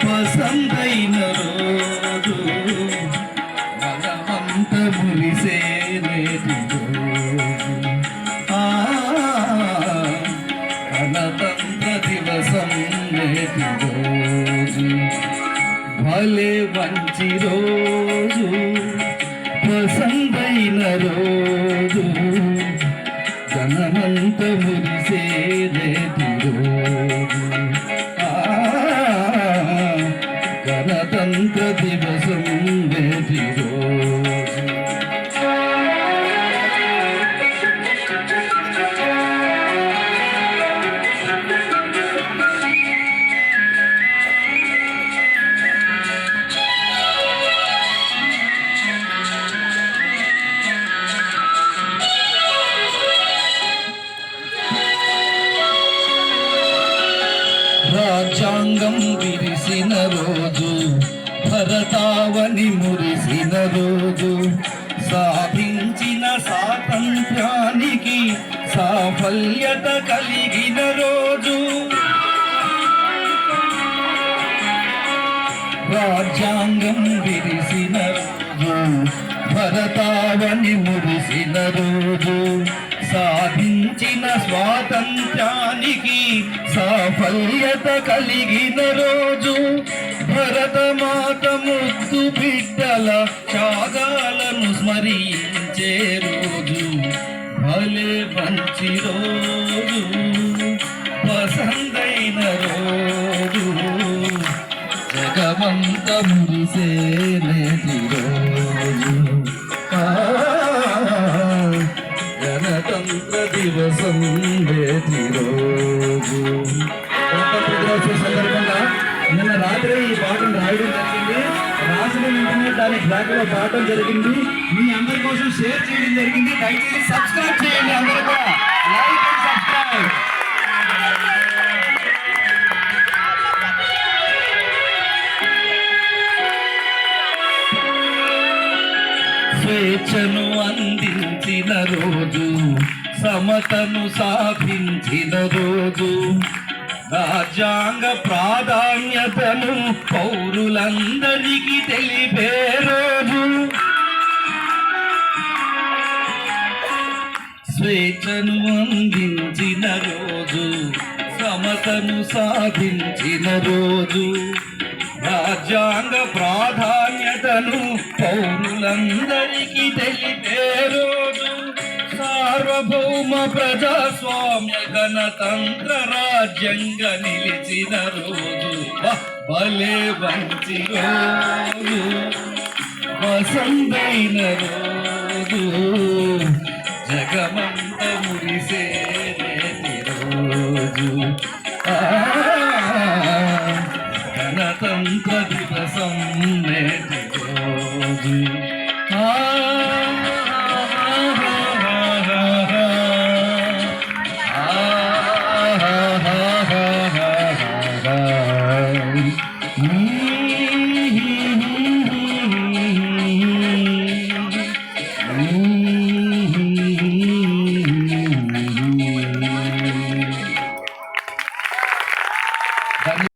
వసంతైన రోజు మనమంత మురిసే నేటి రోజు గణతంత్ర దివసం నేటి రోజు భలే మంచి రోజు వసంతైన రోజు గణమంత మురిసే నేటి రోజు గణతంత్ర దివసం నేటి రోజు రాజ్యాంగం విరిసిన రోజు భరతావని మురిసిన రోజు సాధించిన స్వాతంత్ర్యానికి సాఫల్యత కలిగిన రోజు రాజ్యాంగం విరిసిన రోజు భరతావని మురిసిన రోజు సాధించిన స్వాతంత్ర్యానికి సాఫల్యత కలిగిన రోజు భరతమాత ముద్దు బిడ్డల త్యాగాలను స్మరించే రోజు భలే మంచి రోజు వసంతైన రోజు జగమంత మురిసే నేటి రోజు గణతంత్ర దివసం నేటి రోజు. గణతంత్ర దినోత్సవ సందర్భంగా నిన్న రాత్రి ఈ పాటను రాయడం జరిగింది. రాసిన వెంటనే దాని బ్లాక్ లో పాడటం జరిగింది. మీ అందరి కోసం షేర్ చేయడం జరిగింది. దయచేసి సబ్స్క్రైబ్ చేయండి. అందరూ కూడా లైక్ అండ్ సబ్స్క్రైబ్. స్వేచ్ఛను అందించిన రోజు సమతను సాధించిన రోజు రాజ్యాంగ ప్రాధాన్యతను పౌరులందరికీ తెలిపే రోజు స్వేచ్ఛను అందించిన రోజు సమతను సాధించిన రోజు రాజ్యాంగ ప్రాధాన్యతను పౌరులందరికీ తెలిపే రోజు సార్వభౌమ ప్రజాస్వామ్య గణతంత్ర రాజ్యంగా నిలిచిన రోజు భలే మంచి రోజు వసంతైన రోజు జగమంత మురిసే